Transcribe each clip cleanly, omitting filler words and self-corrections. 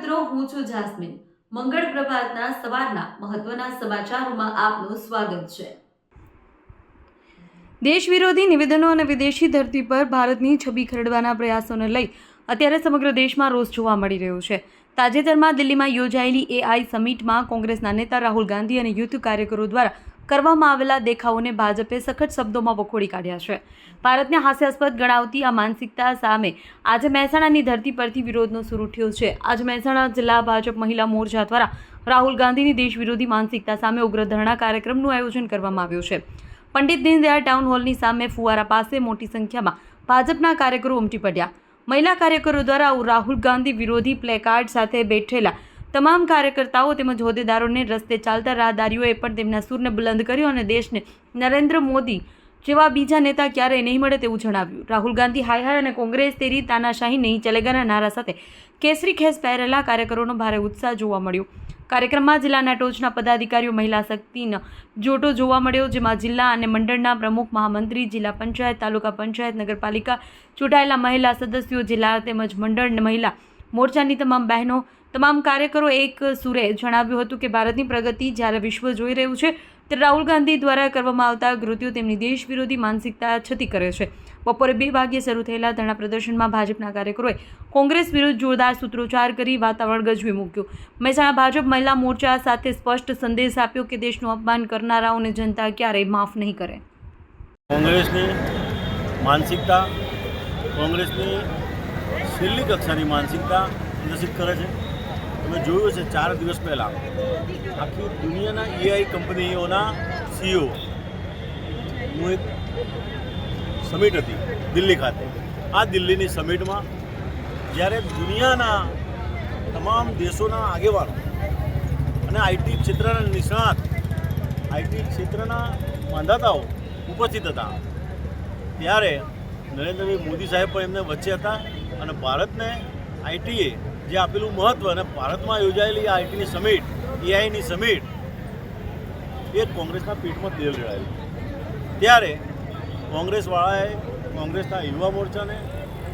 મિત્રો, હું છું જાસ્મીન. મંગળ પ્રભાતના સવારના મહત્વના સમાચારોમાં આપનું સ્વાગત છે. દેશ વિરોધી નિવેદનો અને વિદેશી ધરતી પર ભારતની છબી ખરડવાના પ્રયાસોને લઈ અત્યારે સમગ્ર દેશમાં રોષ જોવા મળી રહ્યો છે. તાજેતરમાં દિલ્હીમાં યોજાયેલી એઆઈ સમિટમાં કોંગ્રેસના નેતા રાહુલ ગાંધી અને યુથ કાર્યકરો દ્વારા કરવામાં આવેલા દેખાવોને ભાજપે સખત શબ્દોમાં વખોડી કાઢ્યા છે. ભારતને હાસ્યાસ્પદ ગણાવતી આ માનસિકતા સામે આજે મહેસાણાની ધરતી પરથી વિરોધનો સૂર ઉઠ્યો છે. આજે મહેસાણા જિલ્લા ભાજપ મહિલા મોરચા દ્વારા રાહુલ ગાંધીની દેશ વિરોધી માનસિકતા સામે ઉગ્ર ધરણા કાર્યક્રમનું આયોજન કરવામાં આવ્યું છે. પંડિત દીનદયાળ ટાઉન હોલની સામે ફુવારા પાસે મોટી સંખ્યામાં ભાજપના કાર્યકરો ઉમટી પડ્યા. મહિલા કાર્યકરો દ્વારા રાહુલ ગાંધી વિરોધી પ્લેકાર્ડ સાથે બેઠેલા તમામ કાર્યકર્તાઓ તેમજ હોદ્દેદારોને રસ્તે ચાલતા રાહદારીઓએ પણ તેમના સૂરને બુલંદ કર્યો અને દેશને નરેન્દ્ર મોદી જેવા બીજા નેતા ક્યારેય નહીં મળે તેવું જણાવ્યું. રાહુલ ગાંધી હાય હાય અને કોંગ્રેસ તેરી તાનાશાહી નહીં ચલેગાના નારા સાથે કેસરી ખેસ પહેરેલા કાર્યકરોનો ભારે ઉત્સાહ જોવા મળ્યો. કાર્યક્રમમાં જિલ્લાના ટોચના પદાધિકારીઓ મહિલા શક્તિનો જોટો જોવા મળ્યો, જેમાં જિલ્લા અને મંડળના પ્રમુખ, મહામંત્રી, જિલ્લા પંચાયત, તાલુકા પંચાયત, નગરપાલિકા, ચૂંટાયેલા મહિલા સદસ્યો, જિલ્લા તેમજ મંડળ મહિલા મોરચાની તમામ બહેનો, તમામ કાર્યકરો એક સુરે જણાવ્યું હતું કે ભારતની પ્રગતિ જ્યારે વિશ્વ જોઈ રહ્યું છે ત્યારે રાહુલ ગાંધી દ્વારા કરવામાં આવતા કૃત્યો તેમની દેશ વિરોધી માનસિકતા છતી કરે છે. બપોરે 2 વાગ્યે શરૂ થયેલા ધરણા પ્રદર્શનમાં ભાજપના કાર્યકરોએ કોંગ્રેસ વિરુદ્ધ જોરદાર સૂત્રોચ્ચાર કરી વાતાવરણ ગજવી મૂક્યું. મહેસાણા ભાજપ મહિલા મોરચા સાથે સ્પષ્ટ સંદેશ આપ્યો કે દેશનું અપમાન કરનારાઓને જનતા ક્યારેય માફ નહીં કરે. કોંગ્રેસની માનસિકતા, કોંગ્રેસની છેલ્લી કક્ષાની માનસિકતા પ્રદર્શિત કરે છે. તમે જોયું છે 4 દિવસ પહેલાં આખી દુનિયાના એઆઈ કંપનીઓના સીઈઓનું એક સમિટ હતી દિલ્હી ખાતે. આ દિલ્હીની સમિટમાં જ્યારે દુનિયાના તમામ દેશોના આગેવાનો અને આઈટી ક્ષેત્રના નિષ્ણાત, આઈટી ક્ષેત્રના માંધાતાઓ ઉપસ્થિત હતા, ત્યારે નરેન્દ્રભાઈ મોદી સાહેબ પણ એમને વચ્ચે હતા અને ભારતને આઈટીએ જે આપેલું મહત્ત્વ અને ભારતમાં યોજાયેલી આ આઈટીની સમિટ, એઆઈની સમિટ, એ કોંગ્રેસના પેટમાં તેલ રેડાયું. ત્યારે કોંગ્રેસવાળાએ કોંગ્રેસના યુવા મોરચાને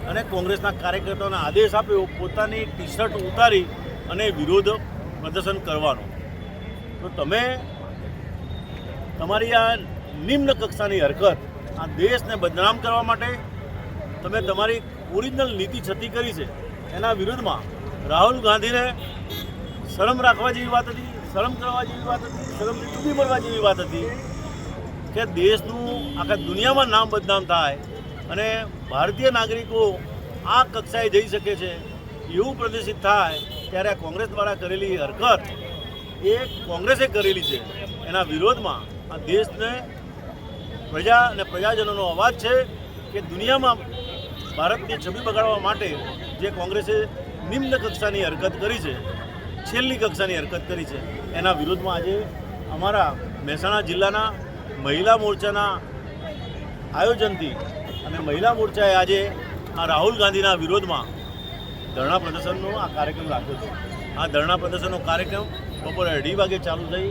અને કોંગ્રેસના કાર્યકર્તાઓને આદેશ આપ્યો પોતાની ટી શર્ટ ઉતારી અને વિરોધ પ્રદર્શન કરવાનો. તો તમે તમારી આ નિમ્ન કક્ષાની હરકત, આ દેશને બદનામ કરવા માટે તમે તમારી ઓરિજિનલ નીતિ છતી કરી છે. એના વિરુદ્ધમાં રાહુલ ગાંધીને શરમ રાખવા જેવી વાત હતી, શરમ કરવા જેવી વાત હતી, શરમથી ડૂબી મરવા જેવી વાત હતી કે દેશનું આખા દુનિયામાં નામ બદનામ થાય અને ભારતીય નાગરિકો આ કક્ષાએ જઈ શકે છે એવું પ્રદર્શિત થાય. ત્યારે આ કોંગ્રેસ દ્વારા કરેલી હરકત એ કોંગ્રેસે કરેલી છે. એના વિરોધમાં આ દેશને પ્રજા અને પ્રજાજનોનો અવાજ છે કે દુનિયામાં ભારતની છબી બગાડવા માટે જે કોંગ્રેસે નિમ્ન કક્ષાની હરકત કરી છે, છેલ્લી કક્ષાની હરકત કરી છે, એના વિરોધમાં આજે અમારા મહેસાણા જિલ્લાના મહિલા મોરચાના આયોજનથી અને મહિલા મોરચાએ આજે આ રાહુલ ગાંધીના વિરોધમાં ધરણા પ્રદર્શનનો આ કાર્યક્રમ રાખ્યો છે. આ ધરણા પ્રદર્શનનો કાર્યક્રમ બપોરે 2:30 વાગે ચાલુ થઈ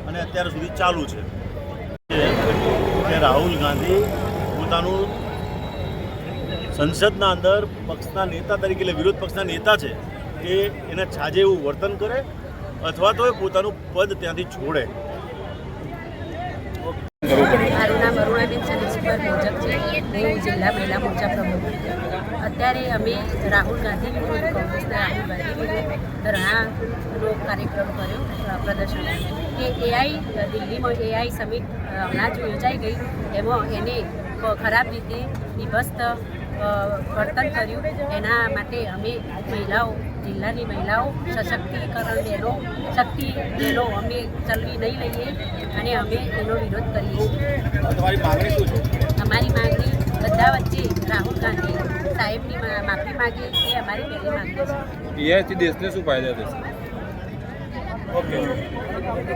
અને અત્યાર સુધી ચાલુ છે. કે રાહુલ ગાંધી પોતાનું સંસદના અંદર પક્ષના નેતા તરીકે, એટલે વિરોધ પક્ષના નેતા છે, કે એને છાજે એવું વર્તન કરે અથવા તો એ પોતાનું પદ ત્યાંથી છોડે. મારું નામ અરુણાબેન ચંદ્રશેખર મોજક છે. હું જિલ્લા મહિલા મોરચા પ્રમુખ. અત્યારે અમે રાહુલ ગાંધી વિરુદ્ધ, કોંગ્રેસના રાહુલ ગાંધી વિરુદ્ધ ધરણાનો કાર્યક્રમ કર્યો, પ્રદર્શન કે એઆઈ દિલ્હીમાં એઆઈ સમિટ હમણાં જ યોજાઈ ગઈ, એમાં એને ખરાબ રીતે વિભસ્ત વર્તન કર્યું. એના માટે અમે મહિલાઓ, જિલ્લાની મહિલાઓ, સશક્તિકરણ બહેનો, શક્તિ બહેનો અમે ચલવી નહીં લઈએ અને અમે એનો વિરોધ કરીએ છીએ. તમારી માંગણી શું છે? અમારી માંગણી બધા વચ્ચે રાહુલ ગાંધી સાહેબની માફી માગે એ અમારી પહેલી માંગણી છે. એઆઈથી દેશને શું ફાયદા થશે? ઓકે.